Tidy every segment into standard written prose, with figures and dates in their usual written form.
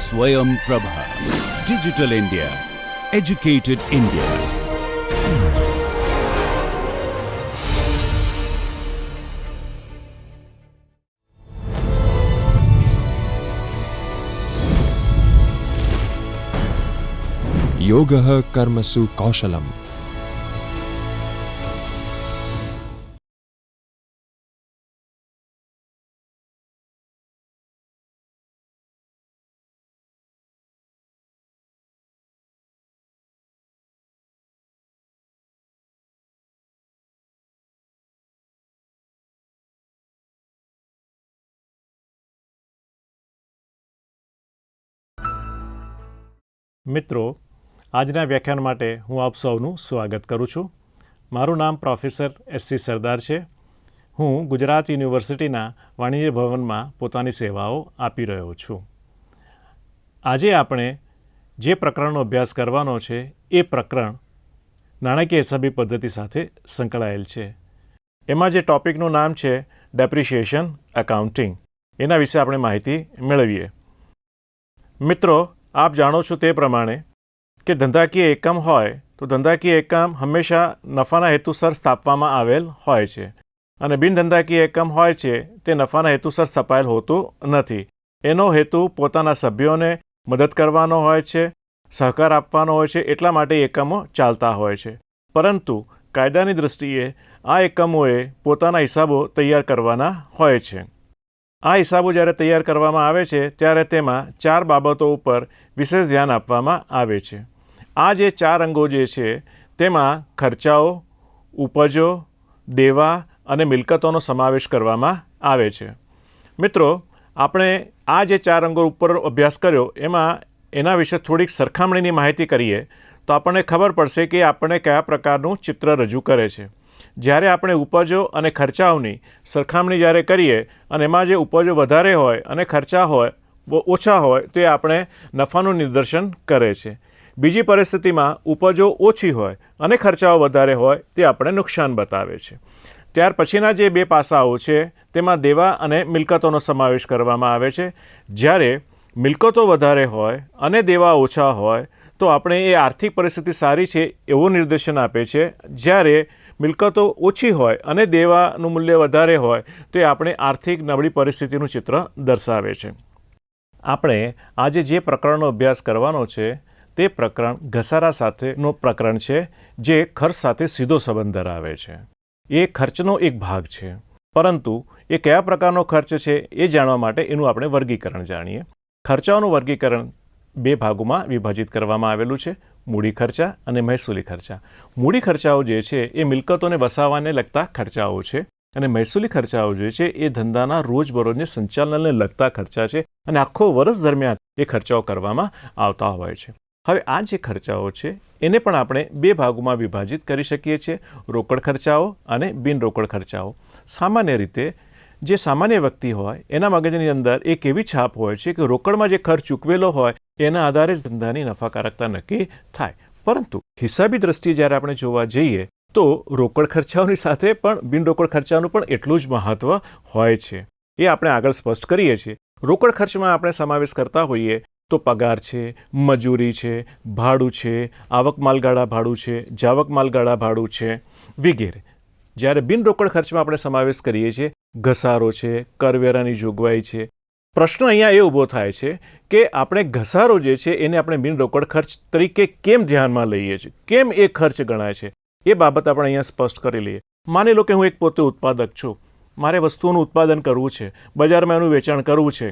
Swayam Prabha. Digital India. Educated India. योगः कर्मसु कौशलम्. મિત્રો, આજના વ્યાખ્યાન માટે હું આપ સૌનું સ્વાગત કરું છું. મારું નામ પ્રોફેસર એસ.સી. સરદાર છે. હું ગુજરાત યુનિવર્સિટીના વાણિજ્ય ભવનમાં પોતાની સેવાઓ આપી રહ્યો છું. આજે આપણે જે પ્રકરણનો અભ્યાસ કરવાનો છે એ પ્રકરણ નાણાકીય હિસાબી પદ્ધતિ સાથે સંકળાયેલ છે. એમાં જે ટૉપિકનું નામ છે ડેપ્રિશિએશન એકાઉન્ટિંગ, એના વિશે આપણે માહિતી મેળવીએ. મિત્રો, આપ જાણો છો તે પ્રમાણે કે ધંધાકીય એકમ હોય તો ધંધાકીય એકમ હંમેશા નફાના હેતુસર સ્થાપવામાં આવેલ હોય છે અને બિનધંધાકીય એકમ હોય છે તે નફાના હેતુસર સ્થપાયેલ હોતું નથી. એનો હેતુ પોતાના સભ્યોને મદદ કરવાનો હોય છે, સહકાર આપવાનો હોય છે, એટલા માટે એકમો ચાલતા હોય છે. પરંતુ કાયદાની દૃષ્ટિએ આ એકમોએ પોતાના હિસાબો તૈયાર કરવાના હોય છે. આ હિસાબો જ્યારે તૈયાર કરવામાં આવે છે ત્યારે તેમાં 4 બાબતો ઉપર વિશેષ ધ્યાન આપવામાં આવે છે. આ જે 4 અંગો જે છે તેમાં ખર્ચાઓ, ઉપજો, દેવા અને મિલકતોનો સમાવેશ કરવામાં આવે છે. મિત્રો, આપણે આ જે 4 અંગો ઉપર અભ્યાસ કર્યો એમાં એના વિશે થોડીક સરખામણીની માહિતી કરીએ તો આપણને ખબર પડશે કે આપણે કયા પ્રકારનું ચિત્ર રજૂ કરે છે. જ્યારે આપણે ઉપજો અને ખર્ચાઓની સરખામણી જ્યારે કરીએ અને એમાં જે ઉપજો વધારે હોય અને ખર્ચા હોય ઓછા હોય તે આપણે નફાનું નિદર્શન કરે છે. બીજી પરિસ્થિતિમાં ઉપજો ઓછી હોય અને ખર્ચાઓ વધારે હોય તે આપણે નુકસાન બતાવે છે. ત્યાર પછીના જે 2 પાસાઓ છે તેમાં દેવા અને મિલકતોનો સમાવેશ કરવામાં આવે છે. જ્યારે મિલકતો વધારે હોય અને દેવા ઓછા હોય તો આપણે એ આર્થિક પરિસ્થિતિ સારી છે એવું નિર્દેશન આપે છે. જ્યારે મિલકતો ઓછી હોય અને દેવાનું મૂલ્ય વધારે હોય તો એ આપણે આર્થિક નબળી પરિસ્થિતિનું ચિત્ર દર્શાવે છે. આપણે આજે જે પ્રકરણનો અભ્યાસ કરવાનો છે તે પ્રકરણ ઘસારા સાથેનું પ્રકરણ છે, જે ખર્ચ સાથે સીધો સંબંધ ધરાવે છે. એ ખર્ચનો એક ભાગ છે, પરંતુ એ કયા પ્રકારનો ખર્ચ છે એ જાણવા માટે એનું આપણે વર્ગીકરણ જાણીએ. ખર્ચાઓનું વર્ગીકરણ 2 ભાગોમાં વિભાજિત કરવામાં આવેલું છે: મૂડી ખર્ચા અને મહેસૂલી ખર્ચા. મૂડી ખર્ચાઓ જે છે એ મિલકતોને વસાવવાને લગતા ખર્ચાઓ છે અને મહેસૂલી ખર્ચાઓ જે છે એ ધંધાના રોજબરોજને સંચાલનને લગતા ખર્ચા છે અને આખો વર્ષ દરમિયાન એ ખર્ચાઓ કરવામાં આવતા હોય છે. હવે આ જે ખર્ચાઓ છે એને પણ આપણે 2 ભાગોમાં વિભાજિત કરી શકીએ છીએ: રોકડ ખર્ચાઓ અને બિનરોકડ ખર્ચાઓ. સામાન્ય રીતે જે સામાન્ય વ્યક્તિ હોય એના મગજની અંદર એક એવી છાપ હોય છે કે રોકડમાં જે ખર્ચ ચૂકવેલો હોય એના આધારે જ ધંધાની નફાકારકતા નક્કી થાય. પરંતુ હિસાબી દ્રષ્ટિએ જ્યારે આપણે જોવા જઈએ તો રોકડ ખર્ચાઓની સાથે પણ બિનરોકડ ખર્ચાનું પણ એટલું જ મહત્ત્વ હોય છે. એ આપણે આગળ સ્પષ્ટ કરીએ છીએ. રોકડ ખર્ચમાં આપણે સમાવેશ કરતા હોઈએ તો પગાર છે, મજૂરી છે, ભાડું છે, આવક માલગાળા ભાડું છે, જાવક માલગાળા ભાડું છે વગેરે. જ્યારે બિનરોકડ ખર્ચમાં આપણે સમાવેશ કરીએ છીએ ઘસારો છે, કરવેરાની જોગવાઈ છે. પ્રશ્ન અહીંયા એ ઊભો થાય છે કે આપણે ઘસારો જે છે એને આપણે બિનરોકડ ખર્ચ તરીકે કેમ ધ્યાનમાં લઈએ છીએ, કેમ એ ખર્ચ ગણાય છે, એ બાબત આપણે અહીંયા સ્પષ્ટ કરી લઈએ. માની લો કે હું એક પોતે ઉત્પાદક છું. મારે વસ્તુઓનું ઉત્પાદન કરવું છે, બજારમાં એનું વેચાણ કરવું છે.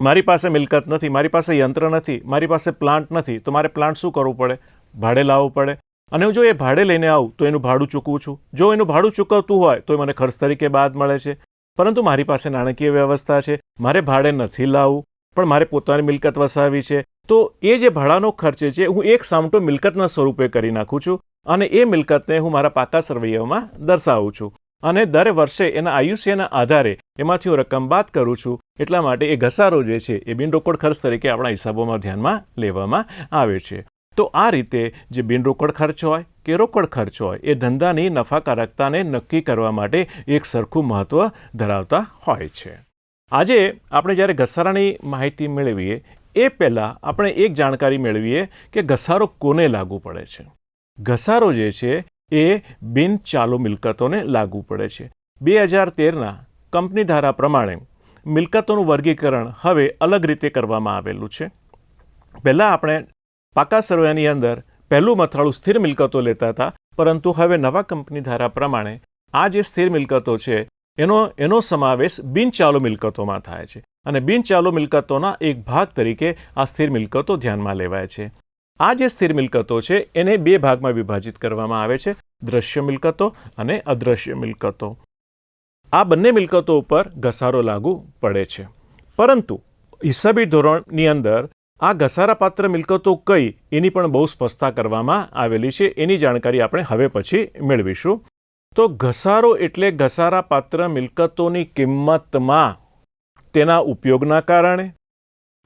મારી પાસે મિલકત નથી, મારી પાસે યંત્ર નથી, મારી પાસે પ્લાન્ટ નથી. તો મારે પ્લાન્ટ શું કરવું પડે? ભાડે લાવવું પડે. અને હું જો એ ભાડે લઈને આવું તો એનું ભાડું ચૂકવું છું. જો એનું ભાડું ચૂકવતું હોય તો એ મને ખર્ચ તરીકે બાદ મળે છે. પરંતુ મારી પાસે નાણાકીય વ્યવસ્થા છે, મારે ભાડે નથી લાવવું, પણ મારે પોતાની મિલકત વસાવી છે. તો એ જે ભાડાનો ખર્ચ છે હું એક સામટો મિલકતના સ્વરૂપે કરી નાખું છું અને એ મિલકતને હું મારા પાકા સરવૈયામાં દર્શાવું છું અને દર વર્ષે એના આયુષ્યના આધારે એમાંથી હું રકમ બાદ કરું છું. એટલા માટે એ ઘસારો જે છે એ બિનરોકડ ખર્ચ તરીકે આપણા હિસાબોમાં ધ્યાનમાં લેવામાં આવે છે. તો આ રીતે જે બિનરોકડ ખર્ચ હોય કે રોકડ ખર્ચ હોય એ ધંધાની નફાકારકતાને નક્કી કરવા માટે એક સરખું મહત્ત્વ ધરાવતા હોય છે. આજે આપણે જ્યારે ઘસારાની માહિતી મેળવીએ એ પહેલાં આપણે એક જાણકારી મેળવીએ કે ઘસારો કોને લાગુ પડે છે. ઘસારો જે છે એ બિન ચાલુ મિલકતોને લાગુ પડે છે. 2013ના કંપની ધારા પ્રમાણે મિલકતોનું વર્ગીકરણ હવે અલગ રીતે કરવામાં આવેલું છે. પહેલાં આપણે પાકા સરવૈયાની અંદર પહેલું મથાળું સ્થિર મિલકતો લેતા હતા, પરંતુ હવે નવા કંપની ધારા પ્રમાણે આ જે સ્થિર મિલકતો છે એનો સમાવેશ બિનચાલુ મિલકતોમાં થાય છે અને બિનચાલુ મિલકતોના એક ભાગ તરીકે આ સ્થિર મિલકતો ધ્યાનમાં લેવાય છે. આ જે સ્થિર મિલકતો છે એને બે ભાગમાં વિભાજિત કરવામાં આવે છે, દ્રશ્ય મિલકતો અને અદ્રશ્ય મિલકતો. આ બંને મિલકતો ઉપર ઘસારો લાગુ પડે છે, પરંતુ હિસાબી ધોરણની અંદર આ ઘસારાપાત્ર મિલકતો કઈ એની પણ બહુ સ્પષ્ટતા કરવામાં આવેલી છે. એની જાણકારી આપણે હવે પછી મેળવીશું. તો ઘસારો એટલે ઘસારાપાત્ર મિલકતોની કિંમતમાં તેના ઉપયોગના કારણે,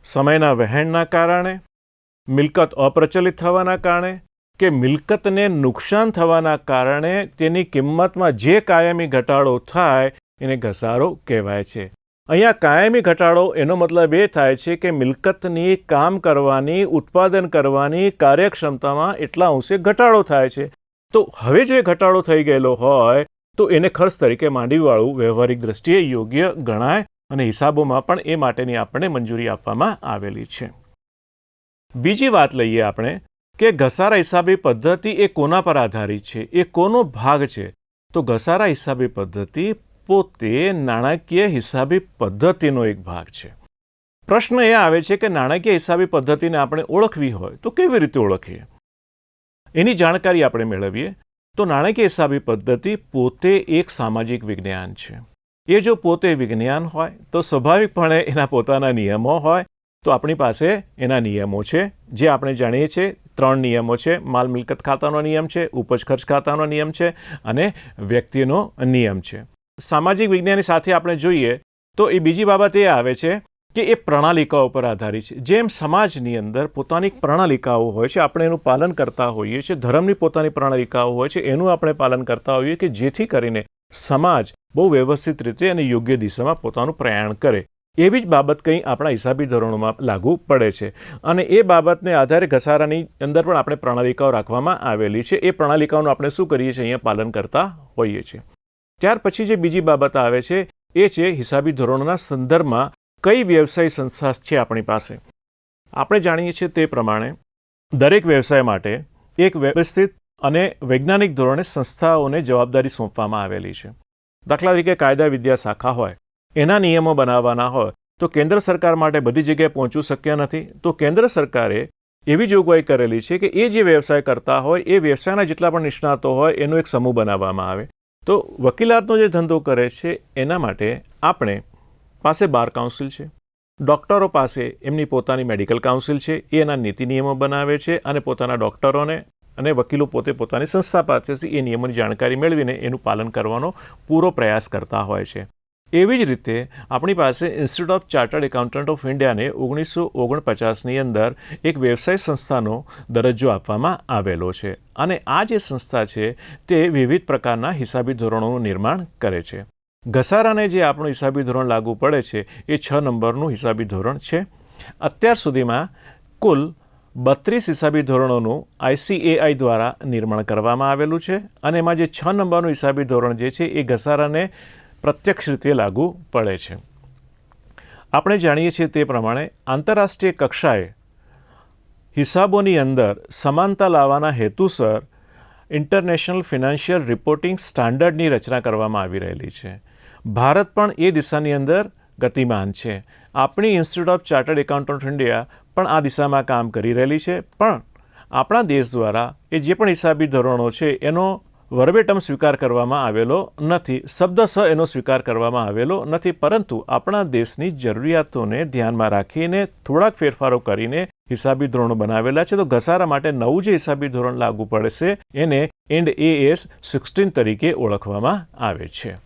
સમયના વહેણના કારણે, મિલકત અપ્રચલિત થવાના કારણે કે મિલકતને નુકસાન થવાના કારણે તેની કિંમતમાં જે કાયમી ઘટાડો થાય એને ઘસારો કહેવાય છે. અહીંયા કાયમી ઘટાડો એનો મતલબ એ થાય છે કે મિલકતની કામ કરવાની, ઉત્પાદન કરવાની કાર્યક્ષમતામાં એટલા અંશે ઘટાડો થાય છે. તો હવે જો એ ઘટાડો થઈ ગયેલો હોય તો એને ખર્ચ તરીકે માંડવીવાળું વ્યવહારિક દ્રષ્ટિએ યોગ્ય ગણાય અને હિસાબોમાં પણ એ માટેની આપણને મંજૂરી આપવામાં આવેલી છે. બીજી વાત લઈએ આપણે કે ઘસારા હિસાબી પદ્ધતિ એ કોના પર આધારિત છે, એ કોનો ભાગ છે. તો ઘસારા હિસાબી પદ્ધતિ પોતે નાણાકીય હિસાબી પદ્ધતિનો એક ભાગ છે. પ્રશ્ન એ આવે છે કે નાણાકીય હિસાબી પદ્ધતિને આપણે ઓળખવી હોય તો કેવી રીતે ઓળખીએ? એની જાણકારી આપણે મેળવીએ તો નાણાકીય હિસાબી પદ્ધતિ પોતે એક સામાજિક વિજ્ઞાન છે. એ જો પોતે વિજ્ઞાન હોય તો સ્વાભાવિકપણે એના પોતાના નિયમો હોય. તો આપણી પાસે એના નિયમો છે જે આપણે જાણીએ છીએ. 3 નિયમો છે. માલ મિલકત ખાતાનો નિયમ છે, ઉપજ ખર્ચ ખાતાનો નિયમ છે અને વ્યક્તિનો નિયમ છે. સામાજિક વિજ્ઞાનની સાથે આપણે જોઈએ તો એ બીજી બાબત એ આવે છે કે એ પ્રણાલિકાઓ પર આધારિત છે. જેમ સમાજની અંદર પોતાની પ્રણાલિકાઓ હોય છે, આપણે એનું પાલન કરતા હોઈએ છીએ. ધર્મની પોતાની પ્રણાલિકાઓ હોય છે, એનું આપણે પાલન કરતા હોઈએ કે જેથી કરીને સમાજ બહુ વ્યવસ્થિત રીતે અને યોગ્ય દિશામાં પોતાનું પ્રયાણ કરે. એવી જ બાબત કંઈ આપણા હિસાબી ધોરણોમાં લાગુ પડે છે અને એ બાબતને આધારે ઘસારાની અંદર પણ આપણે પ્રણાલિકાઓ રાખવામાં આવેલી છે. એ પ્રણાલિકાઓનું આપણે શું કરીએ છીએ? અહીંયા પાલન કરતા હોઈએ છીએ. ત્યાર પછી જે બીજી બાબત આવે છે એ છે હિસાબી ધોરણોના સંદર્ભમાં કઈ વ્યવસાય સંસ્થા છે આપણી પાસે. આપણે જાણીએ છીએ તે પ્રમાણે દરેક વ્યવસાય માટે એક વ્યવસ્થિત અને વૈજ્ઞાનિક ધોરણે સંસ્થાઓને જવાબદારી સોંપવામાં આવેલી છે. દાખલા તરીકે કાયદા વિદ્યા શાખા હોય, એના નિયમો બનાવવાના હોય તો કેન્દ્ર સરકાર માટે બધી જગ્યાએ પહોંચવું શક્ય નથી. તો કેન્દ્ર સરકારે એવી જોગવાઈ કરેલી છે કે એ જે વ્યવસાય કરતા હોય એ વ્યવસાયના જેટલા પણ નિષ્ણાતો હોય એનો એક સમૂહ બનાવવામાં આવે. તો વકીલાતનો જે ધંધો કરે છે એના માટે આપણે પાસે બાર કાઉન્સિલ છે, ડૉક્ટરો પાસે એમની પોતાની મેડિકલ કાઉન્સિલ છે, એ એના નીતિ નિયમો બનાવે છે અને પોતાના ડૉક્ટરોને અને વકીલો પોતે પોતાની સંસ્થા પાસેથી એ નિયમોની જાણકારી મેળવીને એનું પાલન કરવાનો પૂરો પ્રયાસ કરતા હોય છે. એવી જ રીતે આપણી પાસે Institute of Chartered Accountant of ઇન્ડિયાને 1949ની અંદર એક વ્યવસાય સંસ્થાનો દરજ્જો આપવામાં આવેલો છે અને આ જે સંસ્થા છે તે વિવિધ પ્રકારના હિસાબી ધોરણોનું નિર્માણ કરે છે. ઘસારાને જે આપણું હિસાબી ધોરણ લાગુ પડે છે એ 6 નંબરનું હિસાબી ધોરણ છે. અત્યાર સુધીમાં કુલ 32 હિસાબી ધોરણોનું ICAI દ્વારા નિર્માણ કરવામાં આવેલું છે અને એમાં જે 6 નંબરનું હિસાબી ધોરણ જે છે એ ઘસારાને પ્રત્યક્ષ રીતે લાગુ પડે છે. આપણે જાણીએ છીએ તે પ્રમાણે આંતરરાષ્ટ્રીય કક્ષાએ હિસાબોની અંદર સમાનતા લાવવાના હેતુસર ઇન્ટરનેશનલ ફિનાન્શિયલ રિપોર્ટિંગ સ્ટાન્ડર્ડની રચના કરવામાં આવી રહેલી છે. ભારત પણ એ દિશાની અંદર ગતિમાન છે. આપણી institute of Chartered Accountant of India પણ આ દિશામાં કામ કરી રહેલી છે. પણ આપણા દેશ દ્વારા એ જે પણ હિસાબી ધોરણો છે એનો વર્બેટમ સ્વીકાર કરવામાં આવેલો નથી, શબ્દશ એનો સ્વીકાર કરવામાં આવેલો નથી, પરંતુ આપણા દેશની જરૂરિયાતોને ધ્યાનમાં રાખીને થોડાક ફેરફારો કરીને હિસાબી ધોરણો બનાવેલા છે. તો ઘસારા માટે નવું જે હિસાબી ધોરણ લાગુ પડશે એને IND AS 16 તરીકે ઓળખવામાં આવે છે.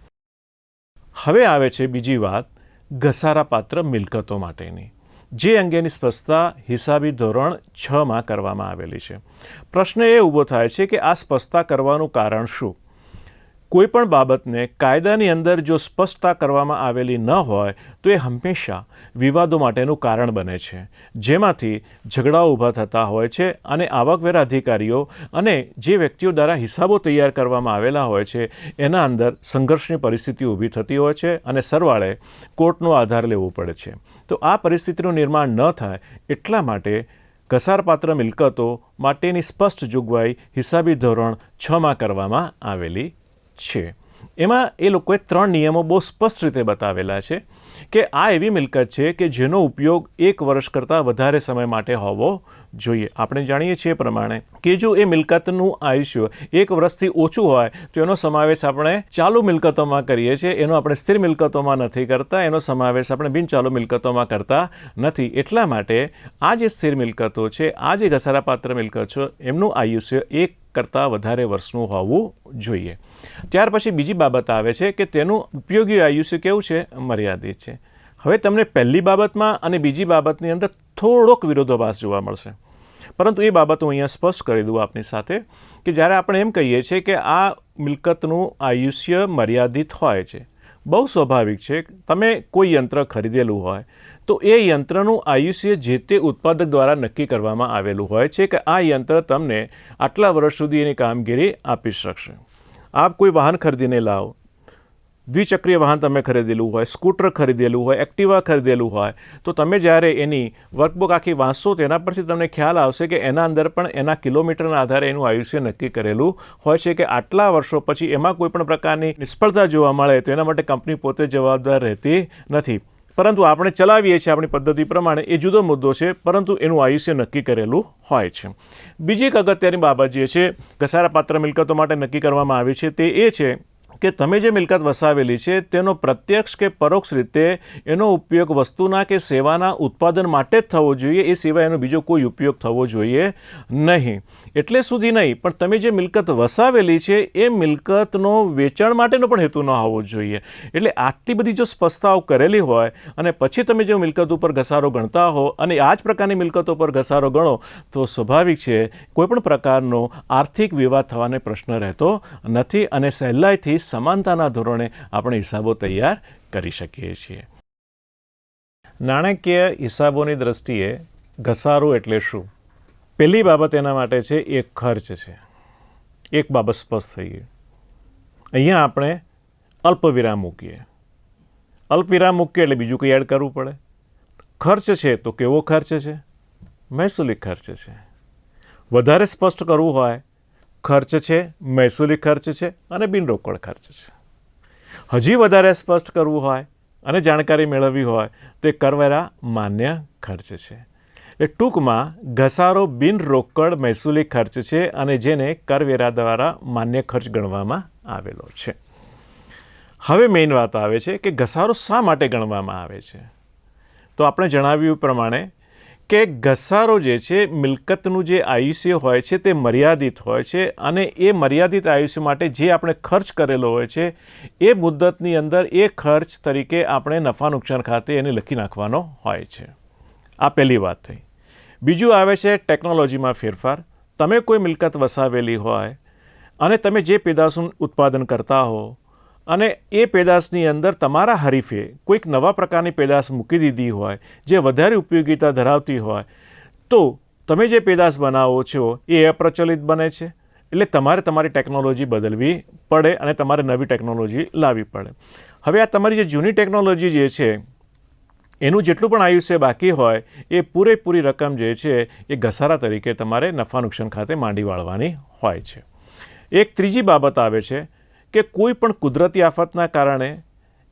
હવે આવે છે બીજી વાત ઘસારાપાત્ર મિલકતો માટેની, જે અંગેની સ્પષ્ટતા હિસાબી ધોરણ 6માં કરવામાં આવેલી છે. પ્રશ્ન એ ઊભો થાય છે કે આ સ્પષ્ટતા કરવાનું કારણ શું? કોઈ પણ બાબતને કાયદાની અંદર જો સ્પષ્ટતા કરવામાં આવેલી ન હોય તો એ હંમેશા વિવાદો માટેનું કારણ બને છે, જેમાંથી ઝઘડાઓ ઊભા થતા હોય છે અને આવકવેરા અધિકારીઓ અને જે વ્યક્તિઓ દ્વારા હિસાબો તૈયાર કરવામાં આવેલા હોય છે એના અંદર સંઘર્ષની પરિસ્થિતિ ઊભી થતી હોય છે અને સરવાળે કોર્ટનો આધાર લેવો પડે છે. તો આ પરિસ્થિતિનું નિર્માણ ન થાય એટલા માટે ઘસારપાત્ર મિલકતો માટેની સ્પષ્ટ જોગવાઈ હિસાબી ધોરણ 6માં કરવામાં આવેલી છે. એમાં એ લોકોએ 3 નિયમો બહુ સ્પષ્ટ રીતે બતાવેલા છે કે આ એવી મિલકત છે કે જેનો ઉપયોગ 1 વર્ષ કરતાં વધારે સમય માટે હોવો જોઈએ. આપણે જાણીએ છીએ પ્રમાણે કે જો એ મિલકતનું આયુષ્ય 1 વર્ષથી ઓછું હોય તો એનો સમાવેશ આપણે ચાલુ મિલકતોમાં કરીએ છીએ, એનો આપણે સ્થિર મિલકતોમાં નથી કરતા, એનો સમાવેશ આપણે બિનચાલુ મિલકતોમાં કરતા નથી. એટલા માટે આ જે સ્થિર મિલકતો છે, આ જે ઘસારાપાત્ર મિલકત છે, એમનું આયુષ્ય 1 કરતાં વધારે વર્ષનું હોવું જોઈએ. ત્યાર પછી બીજી બાબત આવે છે કે તેનું ઉપયોગી આયુષ્ય કેવું છે? મર્યાદિત છે. હવે તમને પહેલી બાબતમાં અને બીજી બાબતની અંદર થોડોક વિરોધાભાસ જોવા મળશે, પરંતુ એ બાબત હું અહીંયા સ્પષ્ટ કરી દઉં આપની સાથે કે જ્યારે આપણે એમ કહીએ છીએ કે આ મિલકતનું આયુષ્ય મર્યાદિત હોય છે, બહુ સ્વાભાવિક છે. તમે કોઈ યંત્ર ખરીદેલું હોય તો એ યંત્રનું આયુષ્ય જે તે ઉત્પાદક દ્વારા નક્કી કરવામાં આવેલું હોય છે કે આ યંત્ર તમને આટલા વર્ષ સુધી એની કામગીરી આપી શકશે. આપ કોઈ વાહન ખરીદીને લાવો, દ્વિચક્રીય વાહન તમે ખરીદેલું હોય, સ્કૂટર ખરીદેલું હોય, એક્ટિવા ખરીદેલું હોય, તો તમે જ્યારે એની વર્કબુક આખી વાંચશો તેના પરથી તમને ખ્યાલ આવશે કે એના અંદર પણ એના કિલોમીટરના આધારે એનું આયુષ્ય નક્કી કરેલું હોય છે કે આટલા વર્ષો પછી એમાં કોઈ પણ પ્રકારની નિષ્ફળતા જોવા મળે તો એના માટે કંપની પોતે જવાબદાર રહેતી નથી, પરંતુ આપણે ચલાવીએ છીએ આપણી પદ્ધતિ પ્રમાણે, એ જુદો મુદ્દો છે, પરંતુ એનું આયુષ્ય નક્કી કરેલું હોય છે. બીજી એક અગત્યની બાબત જે છે ઘસારાપાત્ર મિલકતો માટે નક્કી કરવામાં આવી છે તે એ છે કે તમે જે મિલકત વસાવેલી છે તેનો પ્રત્યક્ષ કે પરોક્ષ રીતે એનો ઉપયોગ વસ્તુના કે સેવાના ઉત્પાદન માટે જ થવો જોઈએ, એ સિવાય એનો બીજો કોઈ ઉપયોગ થવો જોઈએ નહીં. એટલે સુધી નહીં, પણ તમે જે મિલકત વસાવેલી છે એ મિલકતનો વેચાણ માટેનો પણ હેતુ ન હોવો જોઈએ. એટલે આટલી બધી જો સ્પષ્ટતાઓ કરેલી હોય અને પછી તમે જો મિલકત ઉપર ઘસારો ગણતા હો અને આ જ પ્રકારની મિલકતો પર ઘસારો ગણો તો સ્વાભાવિક છે કોઈપણ પ્રકારનો આર્થિક વિવાદ થવાનો પ્રશ્ન રહેતો નથી અને સહેલાઈથી સમાનતાના ધોરણે આપણે હિસાબો તૈયાર કરી શકીએ છીએ. નાણાકીય હિસાબોની દ્રષ્ટિએ ઘસારો એટલે શું? પહેલી બાબત એના માટે છે એ ખર્ચ છે. એક બાબત સ્પષ્ટ થઈ ગઈ. અહીંયા આપણે અલ્પવિરામ મૂકીએ. અલ્પવિરામ મૂકીએ એટલે બીજું કંઈ એડ કરવું પડે. ખર્ચ છે તો કેવો ખર્ચ છે? મહેસૂલી ખર્ચ છે. વધારે સ્પષ્ટ કરવું હોય, ખર્ચ છે, મહેસૂલી ખર્ચ છે અને બિનરોકડ ખર્ચ છે. હજી વધારે સ્પષ્ટ કરવું હોય અને જાણકારી મેળવવી હોય તો કરવેરા માન્ય ખર્ચ છે. એ ટૂંકમાં ઘસારો બિનરોકડ મહેસૂલી ખર્ચ છે અને જેને કરવેરા દ્વારા માન્ય ખર્ચ ગણવામાં આવેલો છે. હવે મેઇન વાત આવે છે કે ઘસારો શા માટે ગણવામાં આવે છે? તો આપણે જણાવ્યું પ્રમાણે કે ઘસારો જે છે મિલકતનું જે આયુષ્ય હોય છે તે મર્યાદિત હોય છે અને એ મર્યાદિત આયુષ્ય માટે જે આપણે ખર્ચ કરેલો હોય છે એ મુદ્દતની અંદર એ ખર્ચ તરીકે આપણે નફા નુકસાન ખાતે એને લખી નાખવાનો હોય છે. આ પહેલી વાત થઈ. બીજું આવે છે ટેકનોલોજીમાં ફેરફાર. તમે કોઈ મિલકત વસાવેલી હોય અને તમે જે પેદાશનું ઉત્પાદન કરતા હો અને એ પેદાશની અંદર તમારા હરીફે કોઈક નવા પ્રકારની પેદાશ મૂકી દીધી હોય જે વધારે ઉપયોગિતા ધરાવતી હોય તો તમે જે પેદાશ બનાવો છો એ અપ્રચલિત બને છે. એટલે તમારે તમારી ટેકનોલોજી બદલવી પડે અને તમારે નવી ટેકનોલોજી લાવવી પડે. હવે આ તમારી જે જૂની ટેકનોલોજી જે છે એનું જેટલું પણ આયુષ્ય બાકી હોય એ પૂરેપૂરી રકમ જે છે એ ઘસારા તરીકે તમારે નફા નુકસાન ખાતે માંડી વાળવાની હોય છે. એક ત્રીજી બાબત આવે છે કે કોઈ પણ કુદરતી આફતના કારણે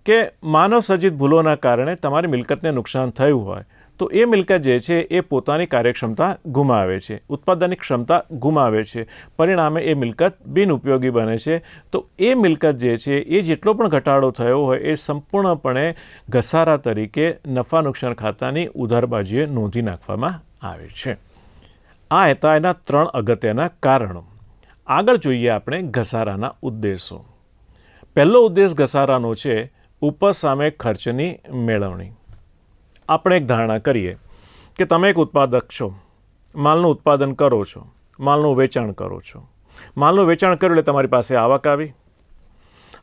કે માનવ સર્જિત ભૂલોના કારણે તમારી મિલકતને નુકસાન થયું હોય તો એ મિલકત જે છે એ પોતાની કાર્યક્ષમતા ગુમાવે છે, ઉત્પાદનની ક્ષમતા ગુમાવે છે, પરિણામે એ મિલકત બિનઉપયોગી બને છે. તો એ મિલકત જે છે એ જેટલો પણ ઘટાડો થયો હોય એ સંપૂર્ણપણે ઘસારા તરીકે નફા નુકસાન ખાતાની ઉધાર બાજુએ નોંધી નાખવામાં આવે છે. આ હતા એના 3 અગત્યના કારણો. આગળ જોઈએ આપણે ઘસારાના ઉદ્દેશો. પહેલો ઉદ્દેશ ઘસારાનો છે ઉપર સામે ખર્ચની મેળવણી. આપણે એક ધારણા કરીએ કે તમે એક ઉત્પાદક છો, માલનું ઉત્પાદન કરો છો, માલનું વેચાણ કરો છો. માલનું વેચાણ કર્યું એટલે તમારી પાસે આવક આવી.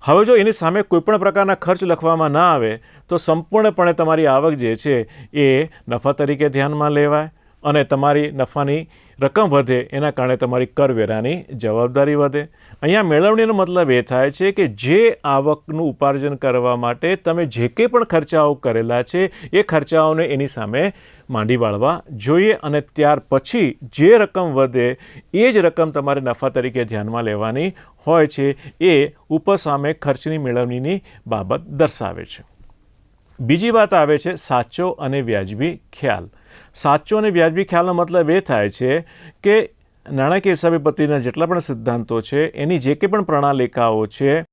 હવે જો એની સામે કોઈપણ પ્રકારના ખર્ચ લખવામાં ના આવે તો સંપૂર્ણપણે તમારી આવક જે છે એ નફા તરીકે ધ્યાનમાં લેવાય અને તમારી નફાની રકમ વધે એના કારણે તમારી કરવેરાની જવાબદારી વધે. અહીંયા મેળવણીનો મતલબ એ થાય છે કે જે આવકનું ઉપાર્જન કરવા માટે તમે જે કંઈ પણ ખર્ચાઓ કરેલા છે એ ખર્ચાઓને એની સામે માંડી વાળવા જોઈએ અને ત્યાર પછી જે રકમ વધે એ જ રકમ તમારે નફા તરીકે ધ્યાનમાં લેવાની હોય છે. એ ઉપર સામે ખર્ચની મેળવણીની બાબત દર્શાવે છે. બીજી વાત આવે છે સાચો અને વ્યાજબી ખ્યાલ. સાચો અને વ્યાજબી ખ્યાલનો મતલબ એ થાય છે કે નાણાકીય હિસાબી પદ્ધતિના જેટલા પણ સિદ્ધાંતો છે એની જે કંઈ પણ પ્રણાલિકાઓ છે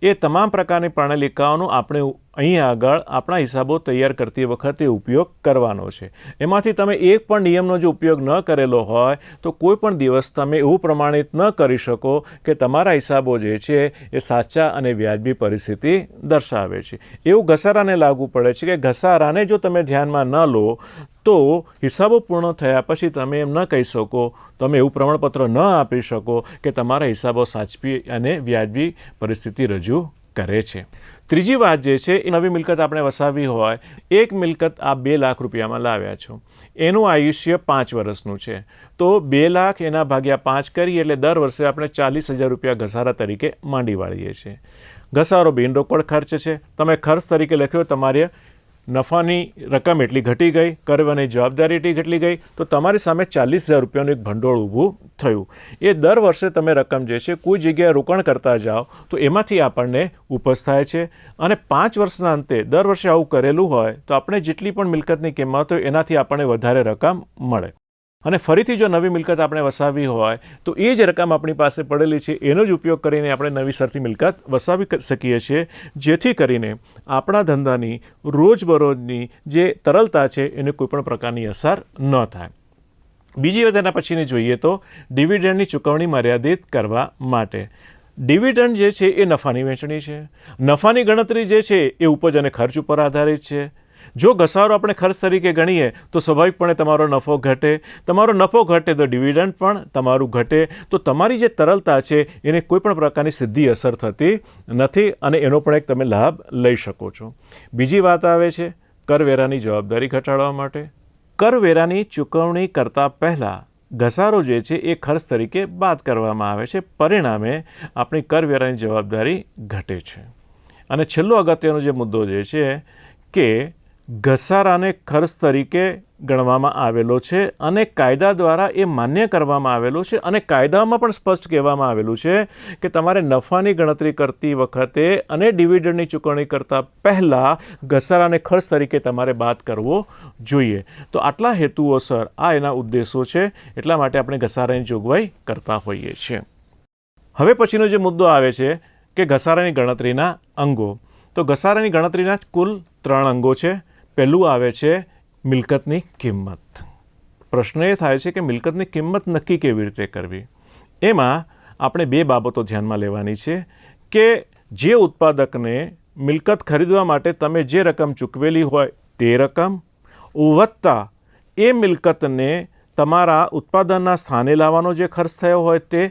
એ તમામ પ્રકારની પ્રણાલિકાઓનો આપણે અહીં આગળ આપણા હિસાબો તૈયાર કરતી વખતે ઉપયોગ કરવાનો છે. એમાંથી તમે એક પણ નિયમનો જો ઉપયોગ ન કરેલો હોય તો કોઈ પણ દિવસ તમે એવું પ્રમાણિત ન કરી શકો કે તમારા હિસાબો જે છે એ સાચા અને વ્યાજબી પરિસ્થિતિ દર્શાવે છે. એવું ઘસારાને લાગુ પડે છે કે ઘસારાને જો તમે ધ્યાનમાં ન લો તો હિસાબો પૂર્ણ થયા પછી તમે એમ ન કહી શકો, તમે એવું પ્રમાણપત્ર ન આપી શકો કે તમારા હિસાબો સાચવી અને વ્યાજબી પરિસ્થિતિ રજૂ કરે છે. ત્રીજી વાત જે છે એ નવી મિલકત આપણે વસાવી હોય. એક મિલકત આપ 2 લાખ રૂપિયામાં લાવ્યા છો, એનું આયુષ્ય 5 વર્ષનું છે, તો 2 લાખ એના ભાગ્યા 5 કરીએ એટલે દર વર્ષે આપણે 40,000 રૂપિયા ઘસારા તરીકે માંડી વાળીએ છીએ. ઘસારો બિનરોકડ ખર્ચ છે. તમે ખર્ચ તરીકે લખ્યો, તમારે નફાની રકમ એટલી ઘટી ગઈ, કરવાની જવાબદારી એટલી ઘટી ગઈ, તો તમારી સામે 40,000 રૂપિયાનું એક ભંડોળ ઊભું થયું. એ દર વર્ષે તમે રકમ જે છે કોઈ જગ્યાએ રોકાણ કરતા જાઓ તો એમાંથી આપણને ઉપજ થાય છે અને 5 વર્ષના અંતે દર વર્ષે આવું કરેલું હોય તો આપણે જેટલી પણ મિલકતની કિંમત હોય એનાથી આપણને વધારે રકમ મળે. અને ફરીથી જો નવી મિલકત આપણે વસાવી હોય તો એ જ રકમ આપણી પાસે પડેલી છે એનો જ ઉપયોગ કરીને આપણે નવીસરથી મિલકત વસાવી શકીએ છીએ, જેથી કરીને આપણા ધંધાની રોજબરોજની જે તરલતા છે એને કોઈપણ પ્રકારની અસર ન થાય. બીજી વાત એના પછીની જોઈએ તો ડિવિડન્ડની ચૂકવણી મર્યાદિત કરવા માટે. ડિવિડન્ડ જે છે એ નફાની વહેંચણી છે. નફાની ગણતરી જે છે એ ઉપજ અને ખર્ચ ઉપર આધારિત છે. જો ઘસારો આપણે ખર્ચ તરીકે ગણીએ તો સ્વાભાવિકપણે તમારો નફો ઘટે. તમારો નફો ઘટે તો ડિવિડન્ડ પણ તમારું ઘટે. તો તમારી જે તરલતા છે એને કોઈ પણ પ્રકારની સીધી અસર થતી નથી અને એનો પણ એક તમે લાભ લઈ શકો છો. બીજી વાત આવે છે કરવેરાની જવાબદારી ઘટાડવા માટે. કરવેરાની ચૂકવણી કરતાં પહેલાં ઘસારો જે છે એ ખર્ચ તરીકે બાદ કરવામાં આવે છે. પરિણામે આપણી કરવેરાની જવાબદારી ઘટે છે. અને છેલ્લો અગત્યનો જે મુદ્દો જે છે કે ઘસારાને ખર્ચ તરીકે ગણવામાં આવેલો છે અને કાયદા દ્વારા એ માન્ય કરવામાં આવેલો છે અને કાયદામાં પણ સ્પષ્ટ કહેવામાં આવેલું છે કે તમારે નફાની ગણતરી કરતી વખતે અને ડિવિડન્ડની ચૂકવણી કરતાં પહેલાં ઘસારાને ખર્ચ તરીકે તમારે બાદ કરવો જોઈએ. તો આટલા હેતુઓસર આ એના ઉદ્દેશો છે, એટલા માટે આપણે ઘસારાની જોગવાઈ કરતા હોઈએ છીએ. હવે પછીનો જે મુદ્દો આવે છે કે ઘસારાની ગણતરીના અંગો. તો ઘસારાની ગણતરીના કુલ 3 અંગો છે. પહેલું આવે છે મિલકતની કિંમત. પ્રશ્ન એ થાય છે કે મિલકતની કિંમત નક્કી કેવી રીતે કરવી. એમાં આપણે 2 બાબતો ધ્યાનમાં લેવાની છે કે જે ઉત્પાદકને મિલકત ખરીદવા માટે તમે જે રકમ ચૂકવેલી હોય તે રકમ વત્તા એ મિલકતને તમારા ઉત્પાદનના સ્થાને લાવવાનો જે ખર્ચ થયો હોય તે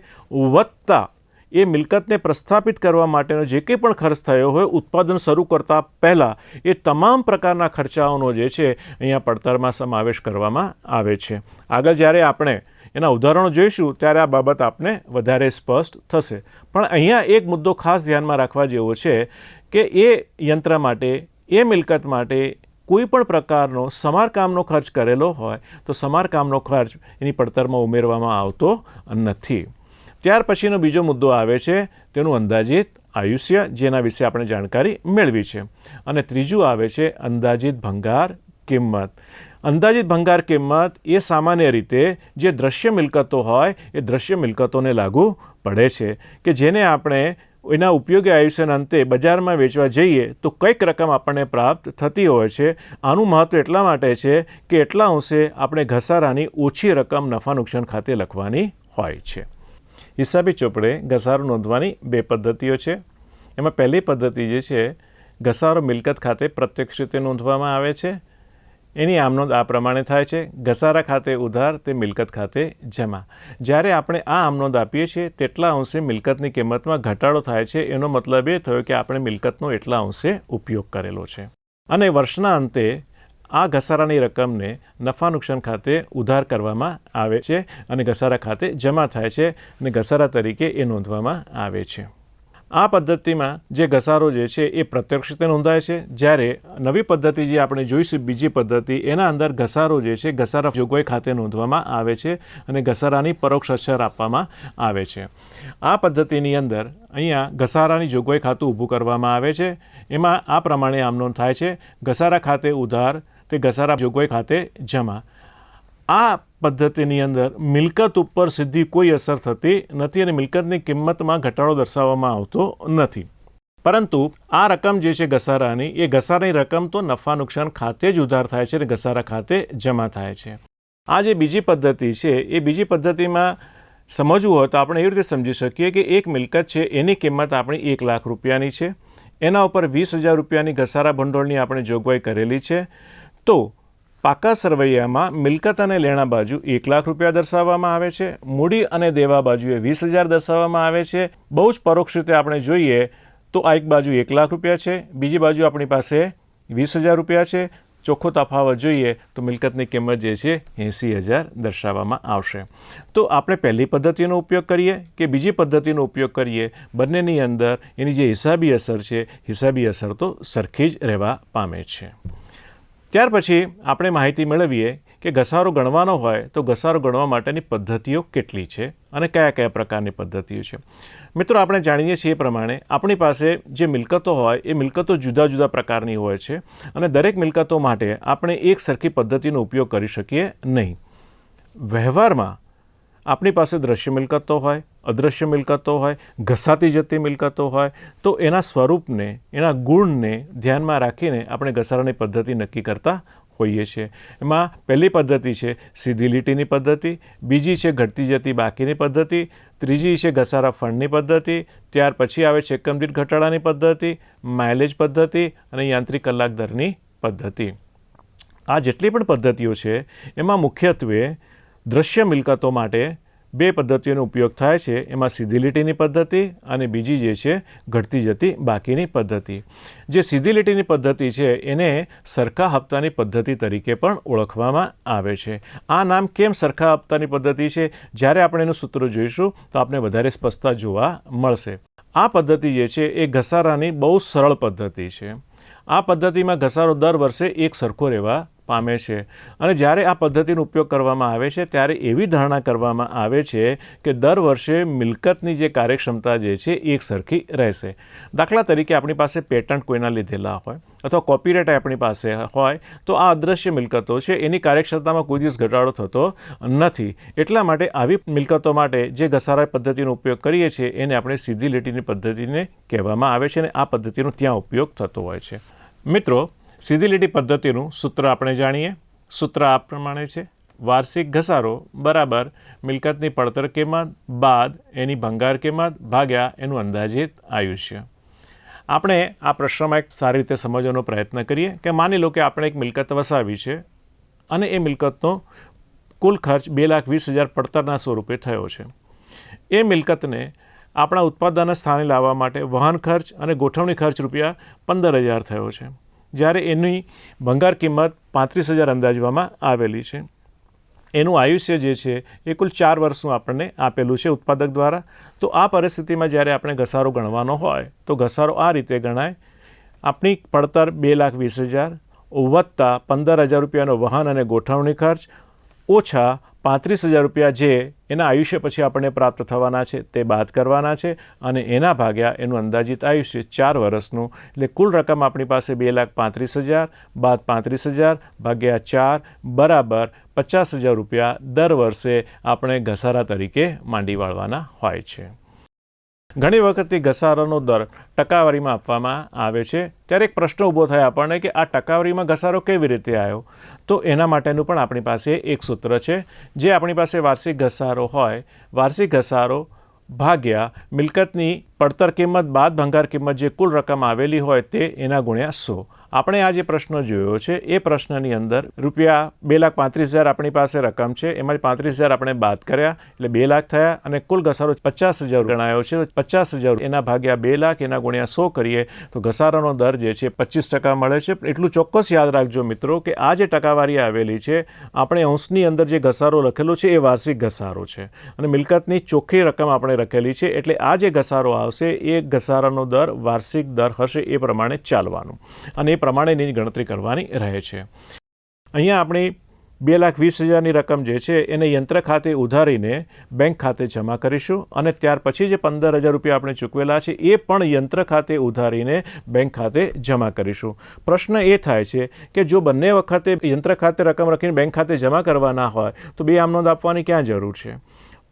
વત્તા એ મિલકતને પ્રસ્થાપિત કરવા માટેનો જે કંઈ પણ ખર્ચ થયો હોય ઉત્પાદન શરૂ કરતાં પહેલાં, એ તમામ પ્રકારના ખર્ચાઓનો જે છે અહીંયા પડતરમાં સમાવેશ કરવામાં આવે છે. આગળ જ્યારે આપણે એના ઉદાહરણો જોઈશું ત્યારે આ બાબત આપને વધારે સ્પષ્ટ થશે. પણ અહીંયા એક મુદ્દો ખાસ ધ્યાનમાં રાખવા જેવો છે કે એ યંત્ર માટે, એ મિલકત માટે કોઈ પણ પ્રકારનો સમારકામનો ખર્ચ કરેલો હોય તો સમારકામનો ખર્ચ એની પડતરમાં ઉમેરવામાં આવતો નથી. ત્યાર પછીનો બીજો મુદ્દો આવે છે તેનું અંદાજિત આયુષ્ય, જેના વિશે આપણે જાણકારી મેળવી છે. અને ત્રીજું આવે છે અંદાજિત ભંગાર કિંમત. અંદાજિત ભંગાર કિંમત એ સામાન્ય રીતે જે દ્રશ્ય મિલકતો હોય એ દ્રશ્ય મિલકતોને લાગુ પડે છે કે જેને આપણે એના ઉપયોગી આયુષ્યના અંતે બજારમાં વેચવા જઈએ તો કંઈક રકમ આપણને પ્રાપ્ત થતી હોય છે. આનું મહત્ત્વ એટલા માટે છે કે એટલા અંશે આપણે ઘસારાની ઓછી રકમ નફા નુકસાન ખાતે લખવાની હોય છે. હિસાબી ચોપડે ઘસારો નોંધવાની 2 પદ્ધતિઓ છે. એમાં પહેલી પદ્ધતિ જે છે ઘસારો મિલકત ખાતે પ્રત્યક્ષ રીતે નોંધવામાં આવે છે. એની આમનોંધ આ પ્રમાણે થાય છે: ઘસારા ખાતે ઉધાર તે મિલકત ખાતે જમા. જ્યારે આપણે આ આમનોંધ આપીએ છીએ તેટલા અંશે મિલકતની કિંમતમાં ઘટાડો થાય છે. એનો મતલબ એ થયો કે આપણે મિલકતનો એટલા અંશે ઉપયોગ કરેલો છે. અને વર્ષના અંતે આ ઘસારાની રકમને નફા નુકસાન ખાતે ઉધાર કરવામાં આવે છે અને ઘસારા ખાતે જમા થાય છે અને ઘસારા તરીકે એ નોંધવામાં આવે છે. આ પદ્ધતિમાં જે ઘસારો જે છે એ પ્રત્યક્ષ રીતે નોંધાય છે, જ્યારે નવી પદ્ધતિ જે આપણે જોઈશું બીજી પદ્ધતિ, એના અંદર ઘસારો જે છે ઘસારા જોગવાઈ ખાતે નોંધવામાં આવે છે અને ઘસારાની પરોક્ષ અસર આપવામાં આવે છે. આ પદ્ધતિની અંદર અહીંયા ઘસારાની જોગવાઈ ખાતું ઊભું કરવામાં આવે છે. એમાં આ પ્રમાણે આમનોંધ થાય છે: ઘસારા ખાતે ઉધાર તે ઘસારા જોગવાઈ ખાતે જમા. આ પદ્ધતિની અંદર મિલકત ઉપર સીધી કોઈ અસર થતી નથી અને મિલકતની કિંમતમાં ઘટાડો દર્શાવવામાં આવતો નથી. પરંતુ આ રકમ જે છે ઘસારાની, એ ઘસારાની રકમ તો નફા નુકસાન ખાતે જ ઉધાર થાય છે અને ઘસારા ખાતે જમા થાય છે. આ જે બીજી પદ્ધતિ છે એ બીજી પદ્ધતિમાં સમજવું હોય તો આપણે એવી રીતે સમજી શકીએ કે એક મિલકત છે એની કિંમત આપણી 1 લાખ રૂપિયાની છે. એના ઉપર 20,000 રૂપિયાની ઘસારા ભંડોળની આપણે જોગવાઈ કરેલી છે. તો પાકા સરવૈયામાં મિલકત અને લેણા બાજુ 1 લાખ રૂપિયા દર્શાવવામાં આવે છે, મૂડી અને દેવા બાજુએ 20,000 દર્શાવવામાં આવે છે. બહુ જ પરોક્ષ રીતે આપણે જોઈએ તો આ એક બાજુ 1 લાખ રૂપિયા છે, બીજી બાજુ આપણી પાસે 20,000 રૂપિયા છે. ચોખ્ખો તફાવત જોઈએ તો મિલકતની કિંમત જે છે 80,000 દર્શાવવામાં આવશે. તો આપણે પહેલી પદ્ધતિનો ઉપયોગ કરીએ કે બીજી પદ્ધતિનો ઉપયોગ કરીએ, બંનેની અંદર એની જે હિસાબી અસર છે, હિસાબી અસર તો સરખી જ રહેવા પામે છે. ત્યાર પછી આપણે માહિતી મેળવીએ કે ઘસારો ગણવાનો હોય તો ઘસારો ગણવા માટેની પદ્ધતિઓ કેટલી છે અને કયા કયા પ્રકારની પદ્ધતિઓ છે. મિત્રો, આપણે જાણીએ છીએ એ પ્રમાણે આપણી પાસે જે મિલકતો હોય એ મિલકતો જુદા જુદા પ્રકારની હોય છે અને દરેક મિલકતો માટે આપણે એક સરખી પદ્ધતિનો ઉપયોગ કરી શકીએ નહીં. વ્યવહારમાં આપણી પાસે દ્રશ્ય મિલકતો હોય, અદૃશ્ય મિલકતો હોય, ઘસાતી જતી મિલકતો હોય, તો એના સ્વરૂપને, એના ગુણને ધ્યાનમાં રાખીને આપણે ઘસારાની પદ્ધતિ નક્કી કરતા હોઈએ છીએ. એમાં પહેલી પદ્ધતિ છે સીધી લીટીની પદ્ધતિ, બીજી છે ઘટતી જતી બાકીની પદ્ધતિ, ત્રીજી છે ઘસારા ફંડની પદ્ધતિ, ત્યાર પછી આવે છે એકમ દીઠ ઘટાડાની પદ્ધતિ, માઇલેજ પદ્ધતિ અને યાંત્રિક કલાક દરની પદ્ધતિ. આ જેટલી પણ પદ્ધતિઓ છે એમાં મુખ્યત્વે દ્રશ્ય મિલકતો માટે 2 પદ્ધતિઓનો ઉપયોગ થાય છે. એમાં સીધી લીટીની પદ્ધતિ અને બીજી જે છે ઘટતી જતી બાકીની પદ્ધતિ. જે સીધી લીટીની પદ્ધતિ છે એને સરખા હપ્તાની પદ્ધતિ તરીકે પણ ઓળખવામાં આવે છે. આ નામ કેમ સરખા હપ્તાની પદ્ધતિ છે, જ્યારે આપણે એનું સૂત્ર જોઈશું તો આપણે વધારે સ્પષ્ટતા જોવા મળશે. આ પદ્ધતિ જે છે એ ઘસારાની બહુ સરળ પદ્ધતિ છે. આ પદ્ધતિમાં ઘસારો દર વર્ષે એક સરખો રહેવા પામે છે અને જ્યારે આ પદ્ધતિનો ઉપયોગ કરવામાં આવે છે ત્યારે એવી ધારણા કરવામાં આવે છે કે દર વર્ષે મિલકતની જે કાર્યક્ષમતા જે છે એક સરખી રહેશે. દાખલા તરીકે આપણી પાસે પેટન્ટ કોઈના લીધેલા હોય અથવા કોપીરાઇટ આપણી પાસે હોય તો આ અદૃશ્ય મિલકતો છે એની કાર્યક્ષમતામાં કોઈ દિવસ ઘટાડો થતો નથી. એટલા માટે આવી મિલકતો માટે જે ઘસારા પદ્ધતિનો ઉપયોગ કરીએ છીએ એને આપણે સીધી લીટીની પદ્ધતિને કહેવામાં આવે છે અને આ પદ્ધતિનો ત્યાં ઉપયોગ થતો હોય છે. મિત્રો, સીધી લીટી પદ્ધતિનું સૂત્ર આપણે જાણીએ. સૂત્ર આ પ્રમાણે છે: વાર્ષિક ઘસારો બરાબર મિલકતની પડતર કિંમત બાદ એની ભંગાર કિંમત ભાગ્યા એનું અંદાજિત આયુષ્ય. આપણે આ પ્રશ્નમાં એક સારી રીતે સમજવાનો પ્રયત્ન કરીએ કે માની લો કે આપણે એક મિલકત વસાવી છે અને એ મિલકતનો કુલ ખર્ચ 2,20,000 પડતરના સ્વરૂપે થયો છે. એ મિલકતને આપણા ઉત્પાદનના સ્થાને લાવવા માટે વહન ખર્ચ અને ગોઠવણી ખર્ચ રૂપિયા 15,000 થયો છે, જ્યારે એની ભંગાર કિંમત 35,000 અંદાજવામાં આવેલી છે. એનું આયુષ્ય જે છે એ કુલ 4 વર્ષનું આપણને આપેલું છે ઉત્પાદક દ્વારા. તો આ પરિસ્થિતિમાં જ્યારે આપણે ઘસારો ગણવાનો હોય તો ઘસારો આ રીતે ગણાય: આપણી પડતર 2,20,000 વત્તા 15,000 રૂપિયાનો વહન અને ગોઠવણી ખર્ચ ઓછા 35,000 રૂપિયા જે એના આયુષ્ય પછી આપણને પ્રાપ્ત થવાના છે તે બાદ કરવાના છે અને એના ભાગ્યા એનું અંદાજિત આયુષ્ય 4 વર્ષનું. એટલે કુલ રકમ આપણી પાસે 2,35,000 બાદ 35,000 ભાગ્યા 4 બરાબર 50,000 રૂપિયા દર વર્ષે આપણે ઘસારા તરીકે માંડી વાળવાના હોય છે. ઘણી વખત ઘસારાનો દર ટકાવારીમાં આપવામાં આવે છે. ત્યારે એક પ્રશ્ન ઊભો થાય આપણને કે આ ટકાવારીમાં ઘસારો કેવી રીતે આવ્યો? તો એના માટેનું પણ આપણી પાસે એક સૂત્ર છે. જે આપણી પાસે વાર્ષિક ઘસારો હોય, વાર્ષિક ઘસારો ભાગ્યા મિલકતની પડતર કિંમત બાદ ભંગાર કિંમત જે કુલ રકમ આવેલી હોય તે એના ગુણ્યા 100. આપણે આ જે પ્રશ્ન જોયો છે એ પ્રશ્નની અંદર રૂપિયા 2,35,000 આપણી પાસે રકમ છે, એમાંથી 35,000 આપણે બાદ કર્યા એટલે 2 લાખ થયા અને કુલ ઘસારો 50,000 ગણાયો છે. તો 50,000 એના ભાગ્યા 2 લાખ એના ગુણ્યા 100 કરીએ તો ઘસારાનો દર જે છે 25% મળે છે. એટલું ચોક્કસ યાદ રાખજો મિત્રો કે આ જે ટકાવારી આવેલી છે આપણે અંશની અંદર જે ઘસારો લખેલો છે એ વાર્ષિક ઘસારો છે અને મિલકતની ચોખ્ખી રકમ આપણે રખેલી છે એટલે આ જે ઘસારો આવશે એ ઘસારાનો દર વાર્ષિક દર હશે એ પ્રમાણે ચાલવાનું અને એ પ્રમાણેની ગણતરી કરવાની રહે છે. અહીંયા આપણી 2,20,000ની રકમ જે છે એને યંત્ર ખાતે ઉધારીને બેંક ખાતે જમા કરીશું અને ત્યાર પછી જે 15,000 રૂપિયા આપણે ચૂકવેલા છે એ પણ યંત્ર ખાતે ઉધારીને બેંક ખાતે જમા કરીશું. પ્રશ્ન એ થાય છે કે જો બંને વખતે યંત્ર ખાતે રકમ રાખીને બેંક ખાતે જમા કરવાના હોય તો બે આમનોંધ આપવાની ક્યાં જરૂર છે?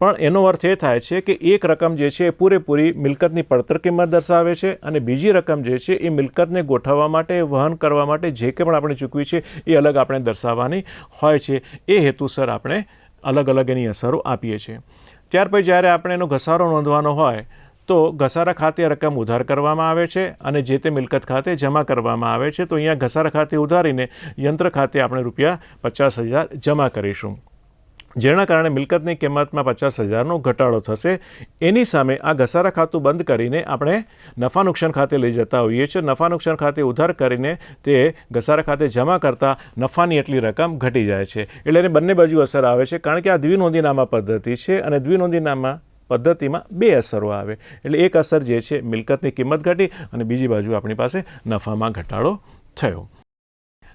પણ એનો અર્થ એ થાય છે કે એક રકમ જે છે એ પૂરેપૂરી મિલકતની પડતર કિંમત દર્શાવે છે અને બીજી રકમ જે છે એ મિલકતને ગોઠવવા માટે, વહન કરવા માટે જે કંઈ પણ આપણે ચૂકવી છે એ અલગ આપણે દર્શાવવાની હોય છે. એ હેતુસર આપણે અલગ અલગ એની અસરો આપીએ છીએ. ત્યાર પછી જ્યારે આપણે એનો ઘસારો નોંધવાનો હોય તો ઘસારા ખાતે રકમ ઉધાર કરવામાં આવે છે અને જે તે મિલકત ખાતે જમા કરવામાં આવે છે. તો અહીંયા ઘસારા ખાતે ઉધારીને યંત્ર ખાતે આપણે રૂપિયા 50,000 જમા કરીશું, જેના કારણે મિલકતની કિંમતમાં 50,000નો ઘટાડો થશે. એની સામે આ ઘસારા ખાતું બંધ કરીને આપણે નફા નુકસાન ખાતે લઈ જતા હોઈએ છીએ. નફા નુકસાન ખાતે ઉધાર કરીને તે ઘસારા ખાતે જમા કરતાં નફાની એટલી રકમ ઘટી જાય છે. એટલે એને બંને બાજુ અસર આવે છે કારણ કે આ દ્વિનોંધીનામા પદ્ધતિ છે અને દ્વિનોંધીનામા પદ્ધતિમાં બે અસરો આવે. એટલે એક અસર જે છે મિલકતની કિંમત ઘટી અને બીજી બાજુ આપણી પાસે નફામાં ઘટાડો થયો.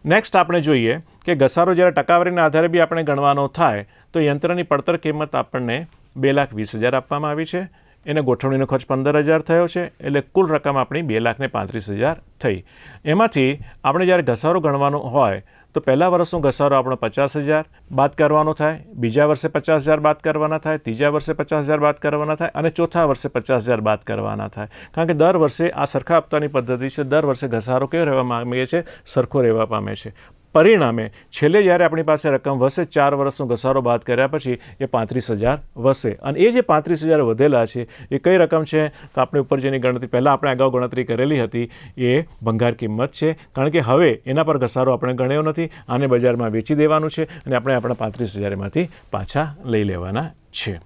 નેક્સ્ટ આપણે જોઈએ કે ઘસારો જ્યારે ટકાવારીના આધારે બી આપણે ગણવાનો થાય તો યંત્રની પડતર કિંમત આપણને 2,20,000 આપવામાં આવી છે. એને ગોઠવણીનો ખર્ચ 15,000 થયો છે એટલે કુલ રકમ આપણી 2,35,000 થઈ. એમાંથી આપણે જ્યારે ઘસારો ગણવાનો હોય તો પહેલા વર્ષનો ઘસારો આપણો 50,000 બાદ કરવાનો થાય, બીજા વર્ષે 50,000 બાદ કરવાના થાય, ત્રીજા વર્ષે 50,000 બાદ કરવાના થાય અને ચોથા વર્ષે 50,000 બાદ કરવાના થાય. કારણ કે દર વર્ષે આ સરખા હપ્તાની પદ્ધતિ છે. દર વર્ષે ઘસારો કેવો રહેવા માંગે છે? સરખો રહેવા પામે છે. પરિણામે છેલ્લે જ્યારે આપણી પાસે રકમ વસે 4 વર્ષનો ઘસારો બાદ કર્યા પછી એ 35,000 વસે અને એ જે 35,000 વધેલા છે એ કઈ રકમ છે? તો આપણે ઉપર જેની ગણતરી પહેલાં આપણે અગાઉ ગણતરી કરેલી હતી એ ભંગાર કિંમત છે. કારણ કે હવે એના પર ઘસારો આપણે ગણ્યો નથી, આને બજારમાં વેચી દેવાનું છે અને આપણે આપણા 35,000માંથી પાછા લઈ લેવાના છે.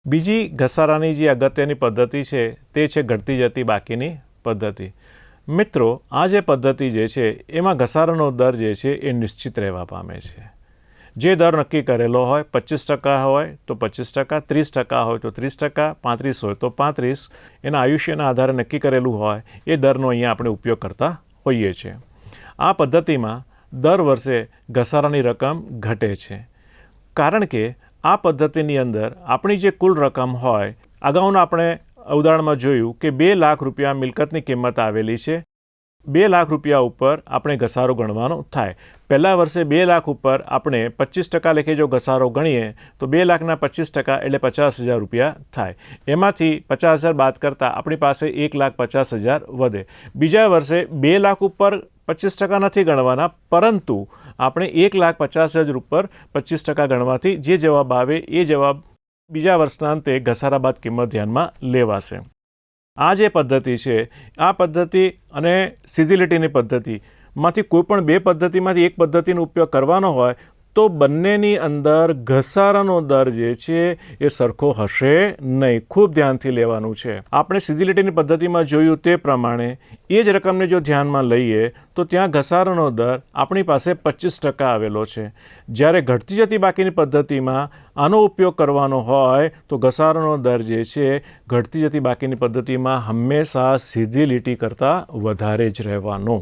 બીજી ઘસારાની જે અગત્યની પદ્ધતિ છે તે છે ઘટતી જતી બાકીની પદ્ધતિ. મિત્રો, આ જે પદ્ધતિ જે છે એમાં ઘસારાનો દર જે છે એ નિશ્ચિત રહેવા પામે છે. જે દર નક્કી કરેલો હોય 25% હોય તો 25%, 30% હોય તો 30%, 35 હોય તો 35, એના આયુષ્યના આધારે નક્કી કરેલું હોય એ દરનો અહીંયા આપણે ઉપયોગ કરતા હોઈએ છીએ. આ પદ્ધતિમાં દર વર્ષે ઘસારાની રકમ ઘટે છે કારણ કે આ પદ્ધતિની અંદર આપણી જે કુલ રકમ હોય, અગાઉના આપણે ઉદાહરણમાં જોયું કે 2 લાખ રૂપિયા મિલકતની કિંમત આવેલી છે. 2 લાખ રૂપિયા ઉપર આપણે ઘસારો ગણવાનો થાય. પહેલા વર્ષે 2 લાખ ઉપર આપણે 25% લેખે જો ઘસારો ગણીએ તો 2 લાખના 25% એટલે 50,000 રૂપિયા થાય. એમાંથી 50,000 બાદ કરતાં આપણી પાસે 1,50,000 વધે. બીજા વર્ષે 2 લાખ ઉપર 25% નથી ગણવાના, પરંતુ આપણે 1,50,000 ઉપર 25% ગણવાથી જે જવાબ આવે એ જવાબ બીજા વર્ષના અંતે ઘસારા બાદ કિંમત ધ્યાનમાં લેવાશે. આ જે પદ્ધતિ છે આ પદ્ધતિ અને સીધી લીટીની પદ્ધતિમાંથી કોઈ પણ બે પદ્ધતિમાંથી એક પદ્ધતિનો ઉપયોગ કરવાનો હોય તો બંનેની અંદર ઘસારાનો દર જે છે એ સરખો હશે નહીં. ખૂબ ધ્યાનથી લેવાનું છે. આપણે સીધી લીટીની પદ્ધતિમાં જોયું તે પ્રમાણે એ જ રકમને જો ધ્યાનમાં લઈએ તો ત્યાં ઘસારાનો દર આપણી પાસે 25% આવેલો છે. જ્યારે ઘટતી જતી બાકીની પદ્ધતિમાં આનો ઉપયોગ કરવાનો હોય તો ઘસારાનો દર જે છે ઘટતી જતી બાકીની પદ્ધતિમાં હંમેશા સીધી લીટી કરતાં વધારે જ રહેવાનો.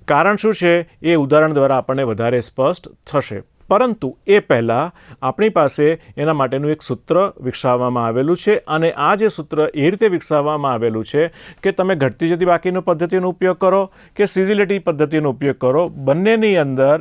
કારણ શું છે એ ઉદાહરણ દ્વારા આપણને વધારે સ્પષ્ટ થશે. પરંતુ એ પહેલાં આપણી પાસે એના માટેનું એક સૂત્ર વિકસાવવામાં આવેલું છે અને આ જે સૂત્ર એ રીતે વિકસાવવામાં આવેલું છે કે તમે ઘટતી જતી બાકીનો પદ્ધતિનો ઉપયોગ કરો કે સીધી લીટી પદ્ધતિનો ઉપયોગ કરો, બંનેની અંદર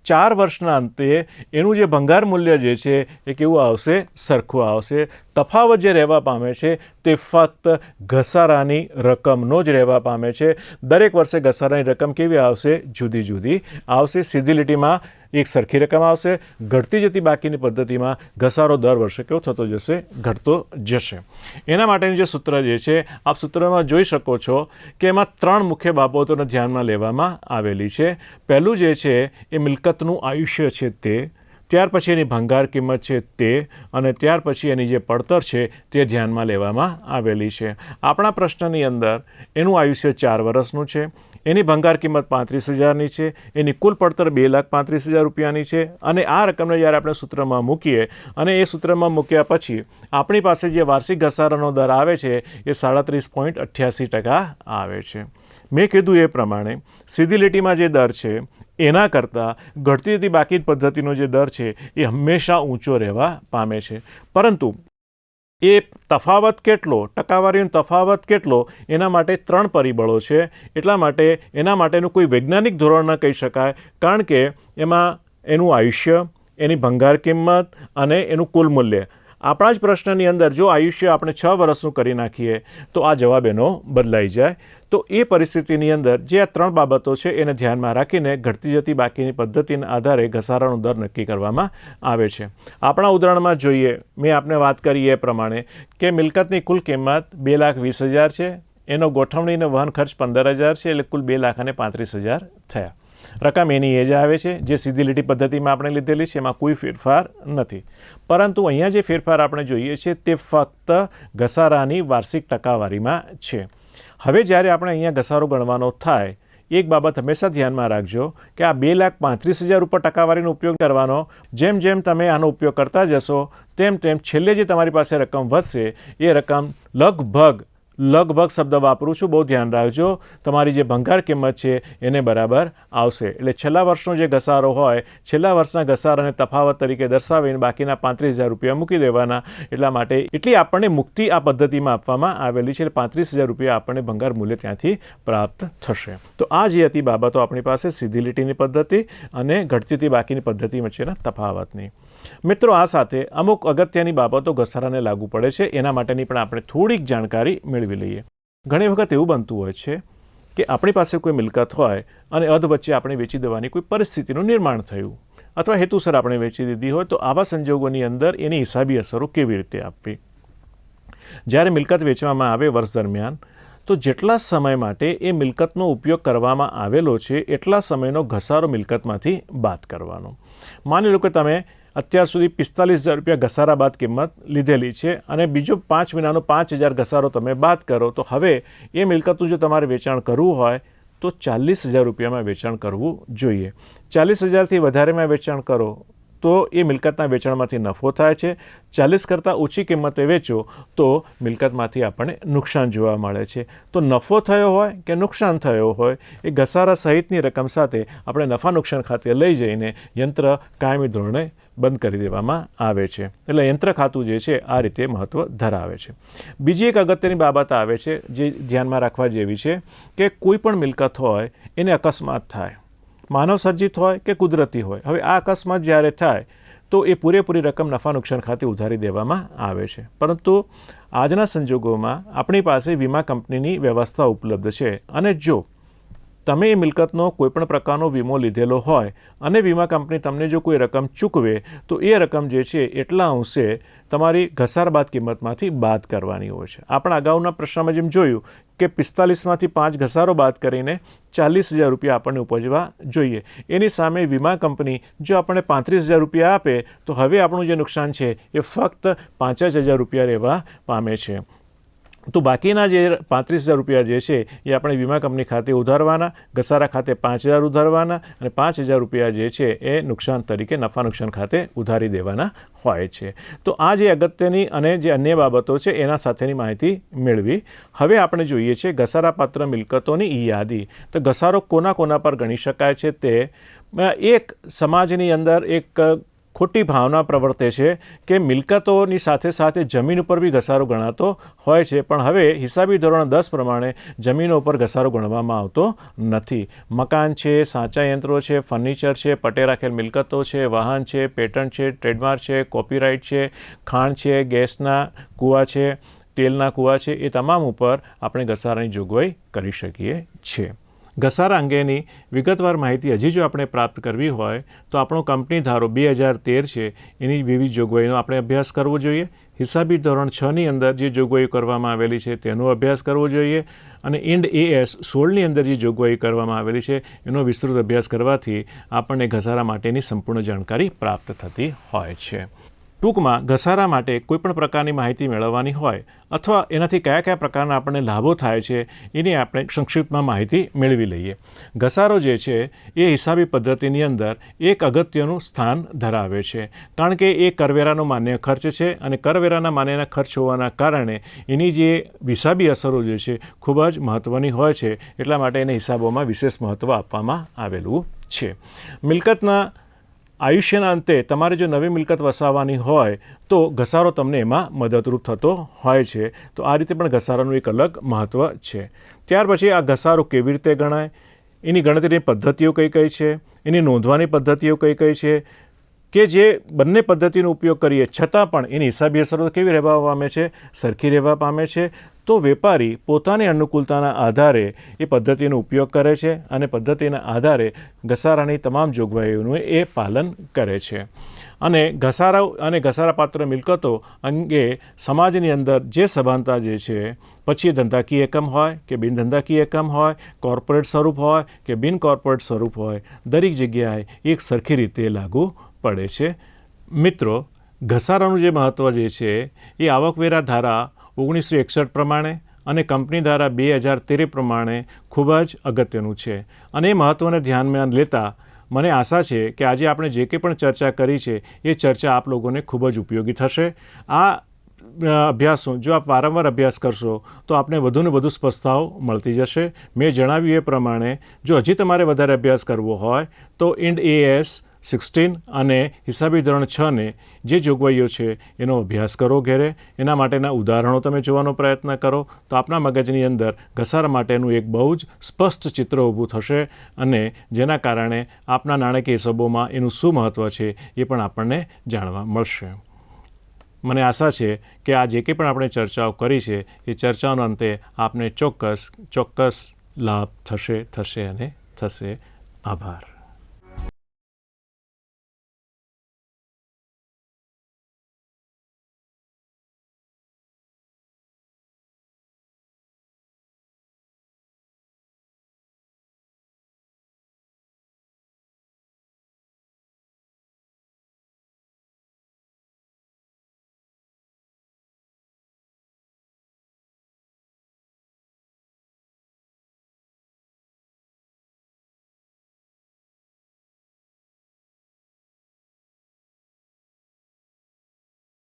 4 વર્ષના અંતે એનું જે ભંગાર મૂલ્ય જે છે એ કેવું આવશે? સરખું આવશે. તફાવત જે રહેવા પામે છે તે ફક્ત ઘસારાની રકમનો જ રહેવા પામે છે. દરેક વર્ષે ઘસારાની રકમ કેવી આવશે? જુદી જુદી આવશે. સીધી લીટીમાં એક સરખી રકમ આવશે. ઘટતી જતી બાકીની પદ્ધતિમાં ઘસારો દર વર્ષે કેવો થતો જશે? ઘટતો જશે. એના માટેનું જે સૂત્ર જે છે આપ સૂત્રમાં જોઈ શકો છો કે એમાં 3 મુખ્ય બાબતોને ધ્યાનમાં લેવામાં આવેલી છે. પહેલું જે છે એ મિલકતનું આયુષ્ય છે તે, ત્યાર પછી એની ભંગાર કિંમત છે તે, અને ત્યાર પછી એની જે પડતર છે તે ધ્યાનમાં લેવામાં આવેલી છે. આપણા પ્રશ્નની અંદર એનું આયુષ્ય 4 વર્ષનું છે, એની ભંગાર કિંમત 35,000ની છે, એની કુલ પડતર 2,35,000 રૂપિયાની છે, અને આ રકમને જ્યારે આપણે સૂત્રમાં મૂકીએ અને એ સૂત્રમાં મૂક્યા પછી આપણી પાસે જે વાર્ષિક ઘસારાનો દર આવે છે એ 37.88% આવે છે. મેં કીધું એ પ્રમાણે સીધી લીટીમાં જે દર છે એના કરતાં ઘટતી જતી બાકી પદ્ધતિનો જે દર છે એ હંમેશા ઊંચો રહેવા પામે છે. પરંતુ એ તફાવત કેટલો, ટકાવારીનો તફાવત કેટલો, એના માટે 3 પરિબળો છે. એટલા માટે એના માટેનું કોઈ વૈજ્ઞાનિક ધોરણ ન કહી શકાય, કારણ કે એમાં એનું આયુષ્ય, એની ભંગાર કિંમત અને એનું કુલ મૂલ્ય. આપણા જ પ્રશ્નની અંદર જો આયુષ્ય આપણે 6 વર્ષનું કરી નાખીએ તો આ જવાબ એનો બદલાઈ જાય. તો એ પરિસ્થિતિની અંદર જે આ 3 બાબતો છે એને ધ્યાનમાં રાખીને ઘટતી જતી બાકીની પદ્ધતિના આધારે ઘસારાનો દર નક્કી કરવામાં આવે છે. આપણા ઉદાહરણમાં જોઈએ, મેં આપને વાત કરી એ પ્રમાણે કે મિલકતની કુલ કિંમત 2,20,000 છે, એનો ગોઠવણી અને વહન ખર્ચ 15,000 છે, એટલે કુલ 2,35,000 થયા. રકમ એની એ જ આવે છે જે સીધી લીટી પદ્ધતિમાં આપણે લીધેલી છે, એમાં કોઈ ફેરફાર નથી. પરંતુ અહીંયા જે ફેરફાર આપણે જોઈએ છે તે ફક્ત ઘસારાની વાર્ષિક ટકાવારીમાં છે. હવે જ્યારે આપણે અહીંયા ઘસારો ગણવાનો થાય, એક બાબત હંમેશા ધ્યાનમાં રાખજો કે આ 2,35,000 ઉપર ટકાવારીનો ઉપયોગ કરવાનો. જેમ જેમ તમે આનો ઉપયોગ કરતા જશો તેમ તેમ છેલ્લે જે તમારી પાસે રકમ વધશે એ રકમ લગભગ શબ્દ વાપરું છું, બહુ ધ્યાન રાખજો, તમારી જે ભંગાર કિંમત છે એને બરાબર આવશે. એટલે છેલ્લા વર્ષનો જે ઘસારો હોય, છેલ્લા વર્ષના ઘસારાને તફાવત તરીકે દર્શાવીને બાકીના 35,000 રૂપિયા મૂકી દેવાના. એટલા માટે એટલી આપણને મુક્તિ આ પદ્ધતિમાં આપવામાં આવેલી છે. 35,000 રૂપિયા આપણને ભંગાર મૂલ્ય ત્યાંથી પ્રાપ્ત થશે. તો આ જે હતી બાબતો આપણી પાસે સીધી લીટીની પદ્ધતિ અને ઘટતી જતી બાકીની પદ્ધતિ વચ્ચેના તફાવતની. મિત્રો, આ સાથે અમુક અગત્યની બાબતો ઘસારાને લાગુ પડે છે, એના માટેની પણ આપણે થોડીક જાણકારી મેળવી લઈએ. ઘણી વખત એવું બનતું હોય છે કે આપણી પાસે કોઈ મિલકત હોય અને અધ વચ્ચે આપણે વેચી દેવાની કોઈ પરિસ્થિતિનું નિર્માણ થયું અથવા હેતુસર આપણે વેચી દીધી હોય, તો આવા સંજોગોની અંદર એની હિસાબી અસરો કેવી રીતે આપવી? જ્યારે મિલકત વેચવામાં આવે વર્ષ દરમિયાન, તો જેટલા સમય માટે એ મિલકતનો ઉપયોગ કરવામાં આવેલો છે એટલા સમયનો ઘસારો મિલકતમાંથી બાદ કરવાનો. માની લો કે તમે અત્યાર સુધી 45,000 રૂપિયા ઘસારા બાદ કિંમત લીધેલી છે અને બીજો 5 મહિનાનો 5,000 ઘસારો તમે બાદ કરો, તો હવે એ મિલકતનું જો તમારે વેચાણ કરવું હોય તો 40,000 રૂપિયામાં વેચાણ કરવું જોઈએ. 40,000થી વધારેમાં વેચાણ કરો તો એ મિલકતના વેચાણમાંથી નફો થાય છે. 40 કરતાં ઓછી કિંમતે વેચો તો મિલકતમાંથી આપણને નુકસાન જોવા મળે છે. તો નફો થયો હોય કે નુકસાન થયો હોય, એ ઘસારા સહિતની રકમ સાથે આપણે નફા નુકસાન ખાતે લઈ જઈને યંત્ર કાયમી ધોરણે બંધ કરી દેવામાં આવે છે. એટલે યંત્ર ખાતું જે છે આ રીતે મહત્ત્વ ધરાવે છે. બીજી એક અગત્યની બાબત આવે છે જે ધ્યાનમાં રાખવા જેવી છે કે કોઈ પણ મિલકત હોય એને અકસ્માત થાય, માનવ સર્જિત હોય કે કુદરતી હોય. હવે આ અકસ્માત જ્યારે થાય તો એ પૂરેપૂરી રકમ નફા નુકસાન ખાતે ઉધારી દેવામાં આવે છે. પરંતુ આજના સંજોગોમાં આપણી પાસે વીમા કંપનીની વ્યવસ્થા ઉપલબ્ધ છે અને જો તમે એ મિલકતનો કોઈપણ પ્રકારનો વીમો લીધેલો હોય અને વીમા કંપની તમને જો કોઈ રકમ ચૂકવે તો એ રકમ જે છે એટલા અંશે તમારી ઘસાર બાદ કિંમતમાંથી બાદ કરવાની હોય છે. આપણા અગાઉના પ્રશ્નમાં જેમ જોયું કે 45માંથી 5 ઘસારો બાદ કરીને 40,000 રૂપિયા આપણને ઉપજવા જોઈએ. એની સામે વીમા કંપની જો આપણને 35,000 રૂપિયા આપે તો હવે આપણું જે નુકસાન છે એ ફક્ત 5,000 રૂપિયા રહેવા પામે છે. તો બાકીના જે 35,000 રૂપિયા જે છે એ આપણે વીમા કંપની ખાતે ઉધારવાના, ઘસારા ખાતે 5,000 ઉધારવાના અને 5,000 રૂપિયા જે છે એ નુકસાન તરીકે નફા નુકસાન ખાતે ઉધારી દેવાના હોય છે. તો આ જે અગત્યની અને જે અન્ય બાબતો છે એના સાથેની માહિતી મેળવી. હવે આપણે જોઈએ છે ઘસારાપાત્ર મિલકતોની યાદી. તો ઘસારો કોના કોના પર ગણી શકાય છે તે એક સમાજની અંદર એક ખોટી ભાવના પ્રવર્તે છે કે મિલકતોની સાથે સાથે જમીન ઉપર બી ઘસારો ગણાતો હોય છે, પણ હવે હિસાબી ધોરણ 10 પ્રમાણે જમીનો ઉપર ઘસારો ગણવામાં આવતો નથી. મકાન છે, સાચા યંત્રો છે, ફર્નિચર છે, પટે રાખેલ મિલકતો છે, વાહન છે, પેટન્ટ છે, ટ્રેડમાર્ક છે, કોપીરાઇટ છે, ખાણ છે, ગેસના કૂવા છે, તેલના કૂવા છે, એ તમામ ઉપર આપણે ઘસારાની જોગવાઈ કરી શકીએ છીએ. ઘસારા અંગેની વિગતવાર માહિતી હજી જો આપણે પ્રાપ્ત કરવી હોય તો આપણો કંપની ધારો 2013 છે એની વિવિધ જોગવાઈનો આપણે અભ્યાસ કરવો જોઈએ. હિસાબી ધોરણ 6ની અંદર જે જોગવાઈઓ કરવામાં આવેલી છે તેનો અભ્યાસ કરવો જોઈએ અને ઇન્ડ AS 16ની અંદર જે જોગવાઈ કરવામાં આવેલી છે એનો વિસ્તૃત અભ્યાસ કરવાથી આપણને ઘસારા માટેની સંપૂર્ણ જાણકારી પ્રાપ્ત થતી હોય છે. ટૂંકમાં ઘસારા માટે કોઈપણ પ્રકારની માહિતી મેળવવાની હોય અથવા એનાથી કયા કયા પ્રકારના આપણને લાભો થાય છે એની આપણે સંક્ષિપ્તમાં માહિતી મેળવી લઈએ. ઘસારો જે છે એ હિસાબી પદ્ધતિની અંદર એક અગત્યનું સ્થાન ધરાવે છે કારણ કે એ કરવેરાનો માન્ય ખર્ચ છે અને કરવેરાના માન્યના ખર્ચ હોવાના કારણે એની જે હિસાબી અસરો જે છે ખૂબ જ મહત્ત્વની હોય છે. એટલા માટે એને હિસાબોમાં વિશેષ મહત્ત્વ આપવામાં આવેલું છે. મિલકતના આયુષ્યના અંતે તમારે જો નવી મિલકત વસાવવાની હોય તો ઘસારો તમને એમાં મદદરૂપ થતો હોય છે. તો આ રીતે પણ ઘસારાનું એક અલગ મહત્ત્વ છે. ત્યાર પછી આ ઘસારો કેવી રીતે ગણાય, એની ગણતરીની પદ્ધતિઓ કઈ કઈ છે, એની નોંધવાની પદ્ધતિઓ કઈ કઈ છે કે જે બંને પદ્ધતિનો ઉપયોગ કરીએ છતાં પણ એની હિસાબી અસરો કેવી રહેવા પામે છે, સરખી રહેવા પામે છે. તો વેપારી પોતાની અનુકૂળતાના આધારે એ પદ્ધતિનો ઉપયોગ કરે છે અને પદ્ધતિના આધારે ઘસારાની તમામ જોગવાઈઓનું એ પાલન કરે છે. અને ઘસારા અને ઘસારાપાત્ર મિલકતો અંગે સમાજની અંદર જે સભાનતા જે છે, પછી ધંધાકીય એકમ હોય કે બિન ધંધાકીય એકમ હોય, કોર્પોરેટ સ્વરૂપ હોય કે બિન કોર્પોરેટ સ્વરૂપ હોય, દરેક જગ્યાએ એક સરખી રીતે લાગુ પડે છે. મિત્રો, ઘસારાનું જે મહત્ત્વ જે છે એ આવકવેરા ધારા 1961 પ્રમાણે અને કંપની ધારા 2013 પ્રમાણે ખૂબ જ અગત્યનું છે. અને એ મહત્ત્વને ધ્યાનમાં લેતા મને આશા છે કે આજે આપણે જે કંઈ પણ ચર્ચા કરી છે એ ચર્ચા આપ લોકોને ખૂબ જ ઉપયોગી થશે. આ અભ્યાસો જો આપ વારંવાર અભ્યાસ કરશો તો આપને વધુને વધુ સ્પષ્ટતાઓ મળતી જશે. મેં જણાવ્યું એ પ્રમાણે જો હજી તમારે વધારે અભ્યાસ કરવો હોય તો ઇન્ડ AS 16 અને હિસાબી ધોરણ 6ને જે જોગવાઈઓ છે એનો અભ્યાસ કરો ઘેરે. એના માટેના ઉદાહરણો તમે જોવાનો પ્રયત્ન કરો તો આપના મગજની અંદર ઘસારા માટેનું એક બહુ જ સ્પષ્ટ ચિત્ર ઊભું થશે અને જેના કારણે આપના નાણાકીય હિસાબોમાં એનું શું મહત્ત્વ છે એ પણ આપણને જાણવા મળશે. મને આશા છે કે આ જે કંઈ પણ આપણે ચર્ચાઓ કરી છે એ ચર્ચાઓના અંતે આપને ચોક્કસ લાભ થશે અને થશે. આભાર.